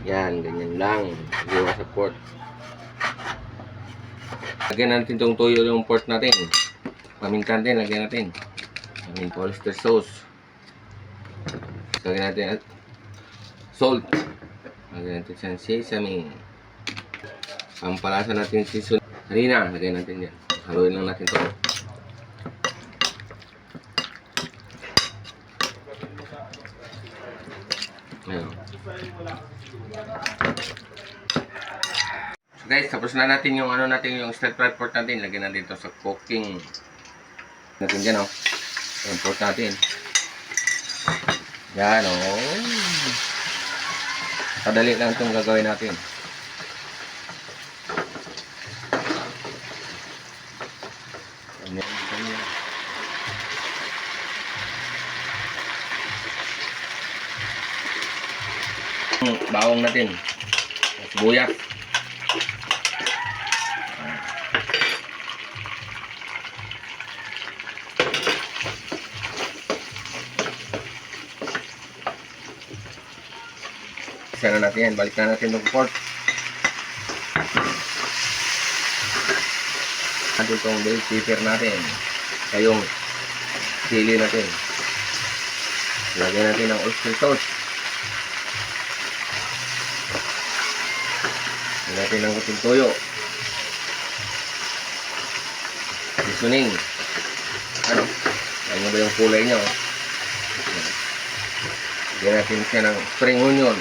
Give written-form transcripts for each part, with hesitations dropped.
Yan, ganyan lang. Iwas sa pork. Lagyan natin itong toyo yung pork natin. Paminta din, lagyan natin. Amin, oyster sauce. Lagyan natin salt. Lagyan natin sa sesame. Pampalasa natin season. Harina, lagyan natin yan. Haluin lang natin ito. Ayan. So guys, tapos na natin yung yung stir fry pork natin. Lagyan natin ito sa cooking. Natin dyan, oh. Yung pork natin. Yan, oh. Kadali lang itong gagawin natin. Bawang natin. Sibuyas. Isa na natin yan. Balik na natin itong pork. Natin itong bell pepper natin. Kayong sili natin. Lagyan natin ng oyster sauce. Lagyan natin ng kuting toyo. Seasoning. Ano? Ayan ba yung kulay nyo? Lagyan natin siya ng spring onion.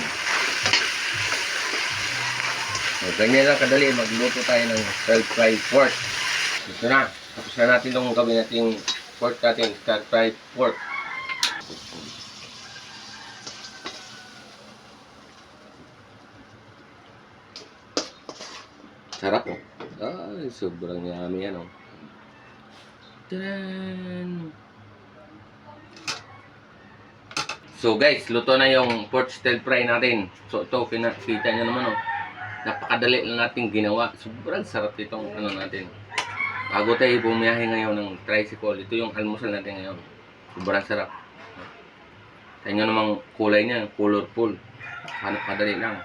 So, ganyan lang kadali. Magluto tayo ng stir-fried pork. Ito na. Tapos na natin itong gawin natin pork natin. Stir-fried pork. Sarap, oh. Ay, sobrang yummy yan, oh. Tadaan! So guys, luto na yung pork stir fry natin. So ito, kita nyo naman, oh. Napakadali lang natin ginawa. Sobrang sarap itong natin. Bago tayo bumiyahe ngayon ng tricycle, ito yung almusal natin ngayon. Sobrang sarap. Tingnan nyo namang kulay niya, colorful. Kadali lang.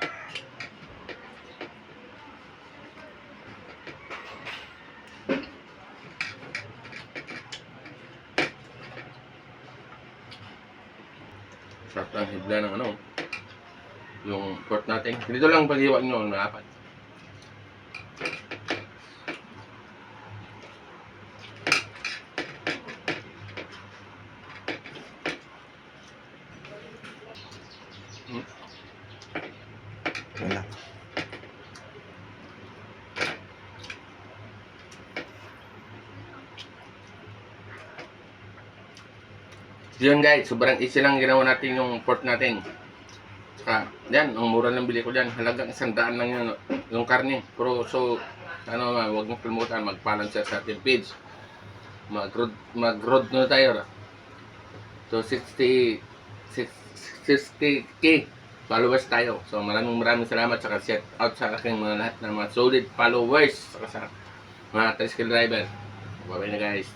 Sarap lang hibla ng yung pork natin. Dito lang pag-iwa nyo, naapat. Wala. Yun guys, sobrang easy lang ginawa natin yung pork natin. Saka, yan, ang mura lang bili ko dyan. Halagang 100 lang yun, yung karne. Pero so, huwag nyo kalimutan, mag-follow sa ating page. Mag-road na tayo. So, 60k followers tayo. So, maraming salamat. Saka shout out sa aking mga lahat ng mga solid followers. Saka sa mga tricycle driver. Bye-bye na guys.